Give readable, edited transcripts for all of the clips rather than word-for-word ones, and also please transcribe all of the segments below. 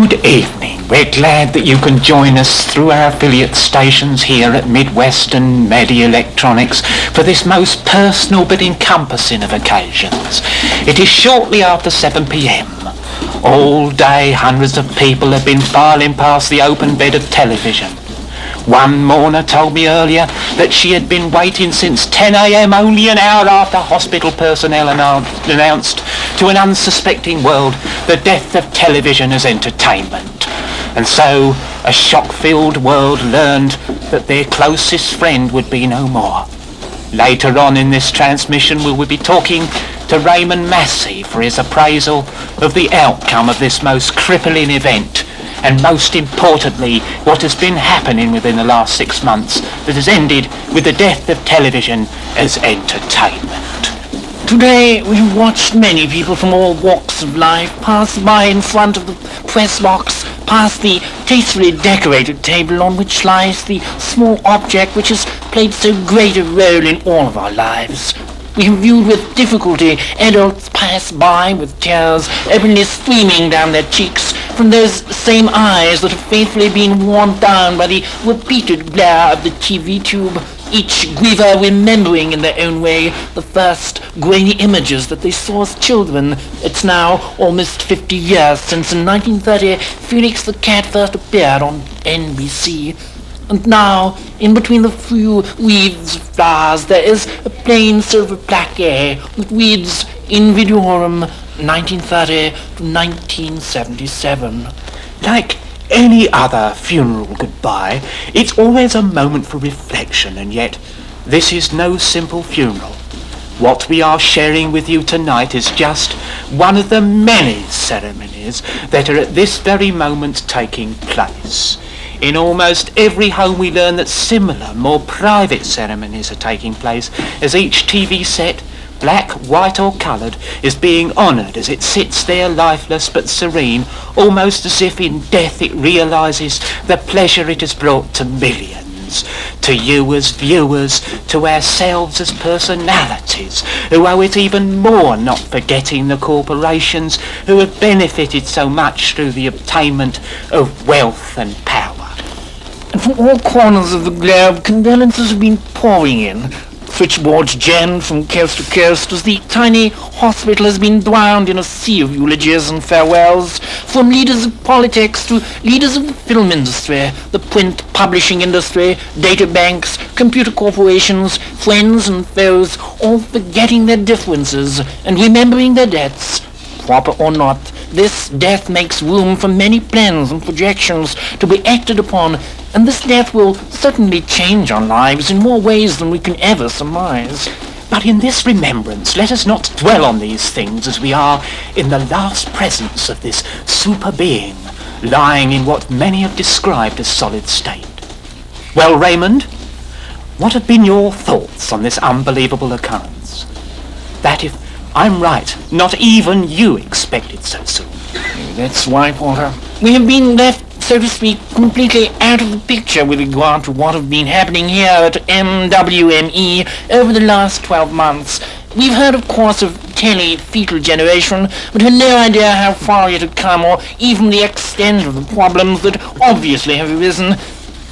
Good evening. We're glad that you can join us through our affiliate stations here at Midwest and medi-electronics for this most personal but encompassing of occasions. It is shortly after 7 p.m. All day hundreds of people have been filing past the open bed of television. One mourner told me earlier that she had been waiting since 10 a.m. only an hour after hospital personnel announced to an unsuspecting world the death of television as entertainment. And so a shock-filled world learned that their closest friend would be no more. Later on in this transmission we will be talking to Raymond Massey for his appraisal of the outcome of this most crippling event, and most importantly, what has been happening within the last 6 months that has ended with the death of television as entertainment. Today we have watched many people from all walks of life pass by in front of the press box, past the tastefully decorated table on which lies the small object which has played so great a role in all of our lives. We have viewed with difficulty adults pass by with tears openly streaming down their cheeks from those same eyes that have faithfully been worn down by the repeated glare of the TV tube, each griever remembering in their own way the first grainy images that they saw as children. It's now almost 50 years since in 1930 Felix the Cat first appeared on NBC. And now, in between the few wreaths of flowers, there is a plain silver plaquet that reads In Videorum 1930 to 1977. Like any other funeral goodbye, it's always a moment for reflection, and yet this is no simple funeral. What we are sharing with you tonight is just one of the many ceremonies that are at this very moment taking place. In almost every home we learn that similar, more private ceremonies are taking place as each TV set, black, white or coloured, is being honoured as it sits there lifeless but serene, almost as if in death it realises the pleasure it has brought to millions. To you as viewers, to ourselves as personalities, who owe it even more, not forgetting the corporations who have benefited so much through the obtainment of wealth and power. And from all corners of the globe, condolences have been pouring in. Switchboards jammed from coast to coast as the tiny hospital has been drowned in a sea of eulogies and farewells, from leaders of politics to leaders of the film industry, the print publishing industry, data banks, computer corporations, friends and foes, all forgetting their differences and remembering their debts. Proper or not, this death makes room for many plans and projections to be acted upon, and this death will certainly change our lives in more ways than we can ever surmise. But in this remembrance, let us not dwell on these things as we are in the last presence of this super being, lying in what many have described as solid state. Well, Raymond, what have been your thoughts on this unbelievable occurrence? That if I'm right, not even you expected so soon. That's right, Walter. We have been left, so to speak, completely out of the picture with regard to what have been happening here at MWME over the last 12 months. We've heard, of course, of tele-fetal generation, but had no idea how far it had come or even the extent of the problems that obviously have arisen.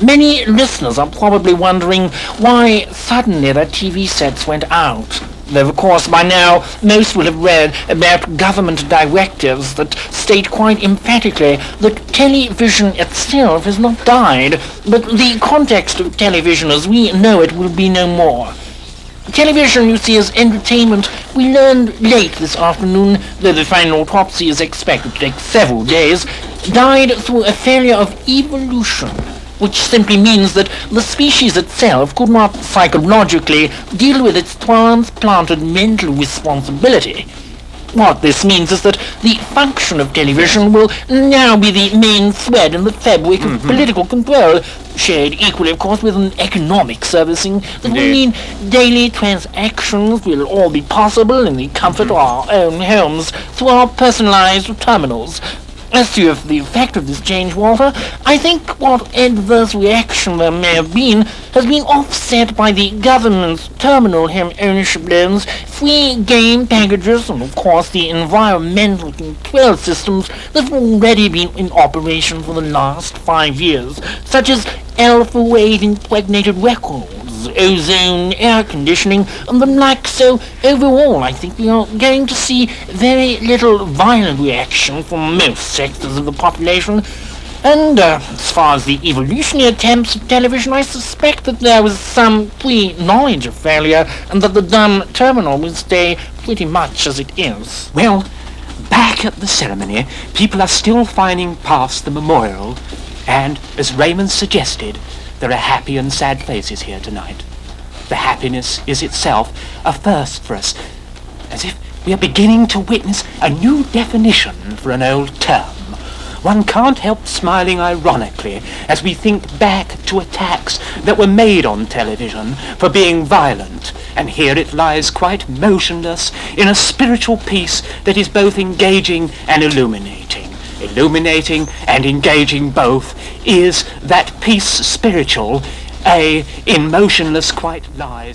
Many listeners are probably wondering why suddenly their TV sets went out. Though, of course, by now, most will have read about government directives that state quite emphatically that television itself has not died, but the context of television as we know it will be no more. Television, you see, as entertainment, we learned late this afternoon, though the final autopsy is expected to take several days, died through a failure of evolution, which simply means that the species itself could not psychologically deal with its transplanted mental responsibility. What this means is that the function of television will now be the main thread in the fabric of political control, shared equally, of course, with an economic servicing that will mean daily transactions will all be possible in the comfort of our own homes through our personalized terminals. As to the effect of this change, Walter, I think what adverse reaction there may have been has been offset by the government's terminal ownership loans, free game packages, and of course the environmental control systems that have already been in operation for the last 5 years, such as alpha-wave impregnated records, ozone, air conditioning, and the like. So overall, I think we are going to see very little violent reaction from most sectors of the population. And as far as the evolutionary attempts of television, I suspect that there was some pre-knowledge of failure, and that the dumb terminal will stay pretty much as it is. Well, back at the ceremony, people are still fining past the memorial, and, as Raymond suggested, there are happy and sad faces here tonight. The happiness is itself a first for us, as if we are beginning to witness a new definition for an old term. One can't help smiling ironically as we think back to attacks that were made on television for being violent, and here it lies quite motionless in a spiritual peace that is both engaging and illuminating. Illuminating and engaging both is that peace spiritual, in motionless quite lies